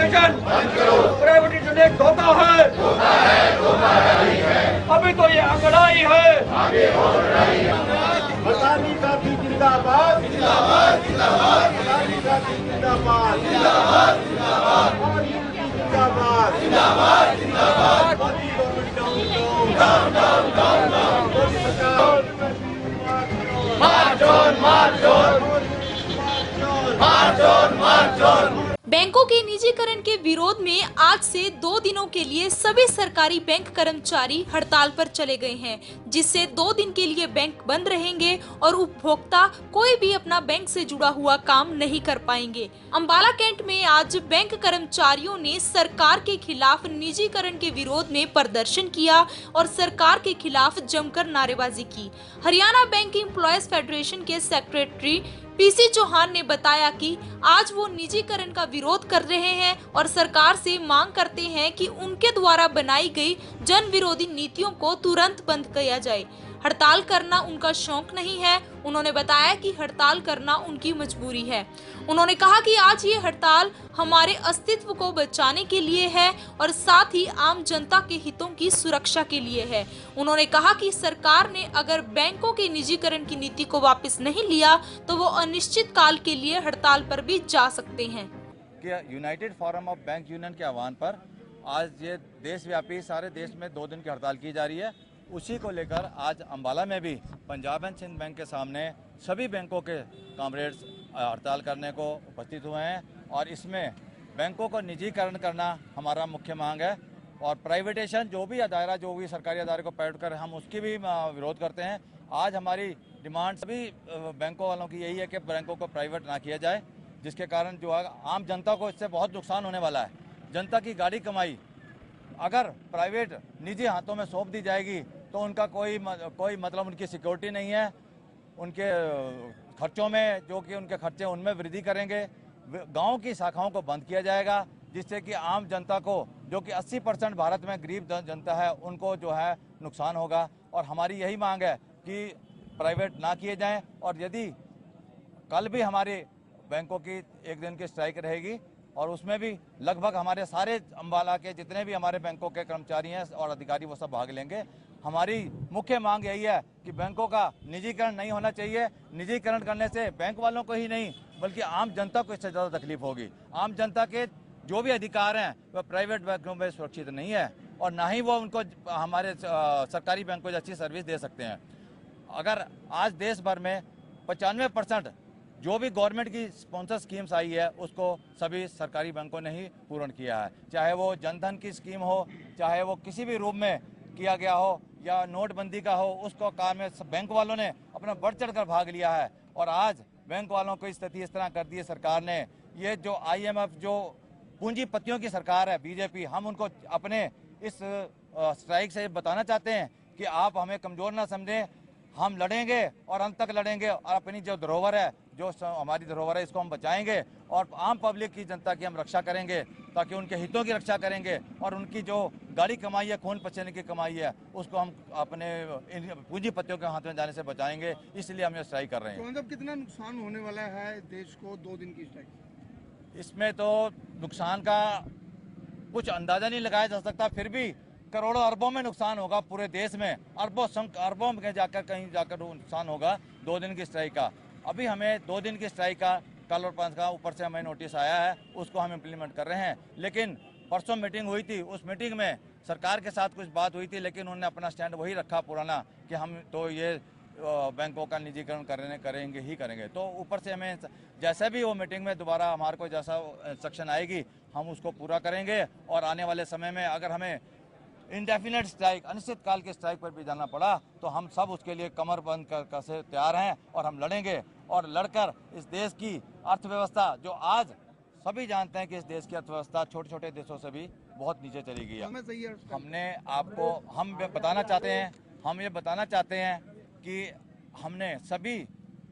Privatisation, privatisation एक धोखा है, अभी तो ये अंगड़ाई है। अदानी साथी जिंदाबाद, जिंदाबाद, जिंदाबाद, अदानी साथी जिंदाबाद, जिंदाबाद, जिंदाबाद, जिंदाबाद, जिंदाबाद, जिंदाबाद, Modi government down down down down, Modi सरकार मार्च ऑन। बैंकों के निजीकरण के विरोध में आज से 2 दिनों के लिए सभी सरकारी बैंक कर्मचारी हड़ताल पर चले गए हैं, जिससे 2 दिन के लिए बैंक बंद रहेंगे और उपभोक्ता कोई भी अपना बैंक से जुड़ा हुआ काम नहीं कर पाएंगे। अंबाला कैंट में आज बैंक कर्मचारियों ने सरकार के खिलाफ निजीकरण के विरोध में प्रदर्शन किया और सरकार के खिलाफ जमकर नारेबाजी की। हरियाणा बैंक एम्प्लॉयज फेडरेशन के सेक्रेटरी पीसी चौहान ने बताया कि आज वो निजीकरण का विरोध कर रहे हैं और सरकार से मांग करते हैं कि उनके द्वारा बनाई गई जन विरोधी नीतियों को तुरंत बंद किया जाए। हड़ताल करना उनका शौक नहीं है। उन्होंने बताया कि हड़ताल करना उनकी मजबूरी है। उन्होंने कहा कि आज ये हड़ताल हमारे अस्तित्व को बचाने के लिए है और साथ ही आम जनता के हितों की सुरक्षा के लिए है। उन्होंने कहा कि सरकार ने अगर बैंकों के निजीकरण की नीति को वापस नहीं लिया तो वो अनिश्चित काल के लिए हड़ताल पर भी जा सकते हैं। United forum of bank union के आह्वान पर आज ये देशव्यापी सारे देश में 2 दिन की हड़ताल की जा रही है। उसी को लेकर आज अंबाला में भी पंजाब एंड सिंध बैंक के सामने सभी बैंकों के कॉमरेड्स हड़ताल करने को उपस्थित हुए हैं और इसमें बैंकों को निजीकरण करना हमारा मुख्य मांग है और प्राइवेटेशन जो भी सरकारी अदारे को प्राइवेट कर हम उसकी भी विरोध करते हैं। आज हमारी डिमांड सभी बैंकों वालों की यही है कि बैंकों को प्राइवेट ना किया जाए, जिसके कारण जो है आम जनता को इससे बहुत नुकसान होने वाला है। जनता की गाड़ी कमाई अगर प्राइवेट निजी हाथों में सौंप दी जाएगी तो उनका कोई मतलब उनकी सिक्योरिटी नहीं है। उनके खर्चों में जो कि उनके खर्चे उनमें वृद्धि करेंगे। गांव की शाखाओं को बंद किया जाएगा, जिससे कि आम जनता को जो कि 80% भारत में गरीब जनता है उनको जो है नुकसान होगा। और हमारी यही मांग है कि प्राइवेट ना किए जाएं और यदि कल भी हमारे बैंकों की 1 दिन की स्ट्राइक रहेगी और उसमें भी लगभग हमारे सारे अंबाला के जितने भी हमारे बैंकों के कर्मचारी हैं और अधिकारी वो सब भाग लेंगे। हमारी मुख्य मांग यही है कि बैंकों का निजीकरण नहीं होना चाहिए। निजीकरण करने से बैंक वालों को ही नहीं बल्कि आम जनता को इससे ज़्यादा तकलीफ होगी। आम जनता के जो भी अधिकार हैं वह प्राइवेट बैंकों में सुरक्षित नहीं है और ना ही वो उनको हमारे सरकारी बैंकों जैसी सर्विस दे सकते हैं। अगर आज देश भर में 95% जो भी गवर्नमेंट की स्पॉन्सर स्कीम्स आई है उसको सभी सरकारी बैंकों ने ही पूर्ण किया है, चाहे वो जनधन की स्कीम हो, चाहे वो किसी भी रूप में किया गया हो या नोटबंदी का हो, उसको काम में बैंक वालों ने अपना बढ़ चढ़ कर भाग लिया है। और आज बैंक वालों को स्थिति इस तरह कर दी है सरकार ने। ये जो IMF जो पूंजीपतियों की सरकार है बीजेपी, हम उनको अपने इस स्ट्राइक से बताना चाहते हैं कि आप हमें कमज़ोर ना समझें। हम लड़ेंगे और अंत तक लड़ेंगे और अपनी जो धरोहर है, जो हमारी धरोहर है, इसको हम बचाएंगे और आम पब्लिक की जनता की हम रक्षा करेंगे ताकि उनके हितों की रक्षा करेंगे और उनकी जो गाड़ी कमाई है, खून पसीने की कमाई है, उसको हम अपने पूंजीपतियों के हाथ में जाने से बचाएंगे। इसलिए हम ये स्ट्राइक कर रहे हैं। तो मतलब कितना नुकसान होने वाला है देश को 2 दिन की स्ट्राइक? इसमें तो नुकसान का कुछ अंदाजा नहीं लगाया जा सकता, फिर भी करोड़ों अरबों में नुकसान होगा पूरे देश में। अरबों में जाकर कहीं जाकर नुकसान होगा 2 दिन की स्ट्राइक का। अभी हमें 2 दिन की स्ट्राइक का कल और 5 का ऊपर से हमें नोटिस आया है, उसको हम इम्प्लीमेंट कर रहे हैं। लेकिन परसों मीटिंग हुई थी, उस मीटिंग में सरकार के साथ कुछ बात हुई थी, लेकिन उन्होंने अपना स्टैंड वही रखा पुराना कि हम तो ये बैंकों का निजीकरण करेंगे। तो ऊपर से हमें जैसे भी वो मीटिंग में दोबारा हमारे को जैसा इंस्ट्रक्शन आएगी हम उसको पूरा करेंगे। और आने वाले समय में अगर हमें इंडेफिनेट स्ट्राइक, अनिश्चित काल के स्ट्राइक पर भी जाना पड़ा तो हम सब उसके लिए कमर बंद कर से तैयार हैं और हम लड़ेंगे। और लड़कर इस देश की अर्थव्यवस्था, जो आज सभी जानते हैं कि इस देश की अर्थव्यवस्था छोटे छोटे देशों से भी बहुत नीचे चली गई है। हम ये बताना चाहते हैं कि हमने सभी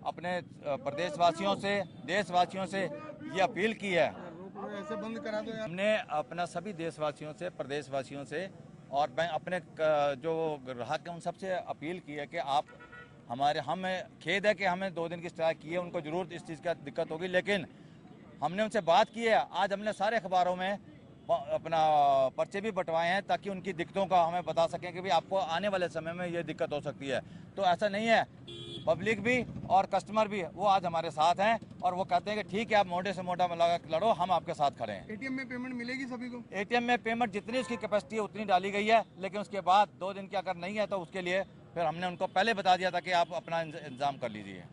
अपने प्रदेशवासियों से, देशवासियों से ये अपील की है। ऐसे बंद करा दो। हमने अपना सभी देशवासियों से, प्रदेशवासियों से और अपने जो ग्राहक हैं उन सबसे अपील की है कि आप हमें खेद है कि हमें 2 दिन की स्ट्राइक की है, उनको जरूर इस चीज़ का दिक्कत होगी, लेकिन हमने उनसे बात की है। आज हमने सारे अखबारों में अपना पर्चे भी बंटवाए हैं ताकि उनकी दिक्कतों का हमें बता सकें कि भाई आपको आने वाले समय में ये दिक्कत हो सकती है। तो ऐसा नहीं है, पब्लिक भी और कस्टमर भी वो आज हमारे साथ हैं और वो कहते हैं कि ठीक है आप मोटे से मोटा लगा लड़ो, हम आपके साथ खड़े हैं। एटीएम में पेमेंट मिलेगी सभी को? एटीएम में पेमेंट जितनी उसकी कैपेसिटी है उतनी डाली गई है, लेकिन उसके बाद 2 दिन की अगर नहीं है तो उसके लिए फिर हमने उनको पहले बता दिया था कि आप अपना इंतजाम कर लीजिए।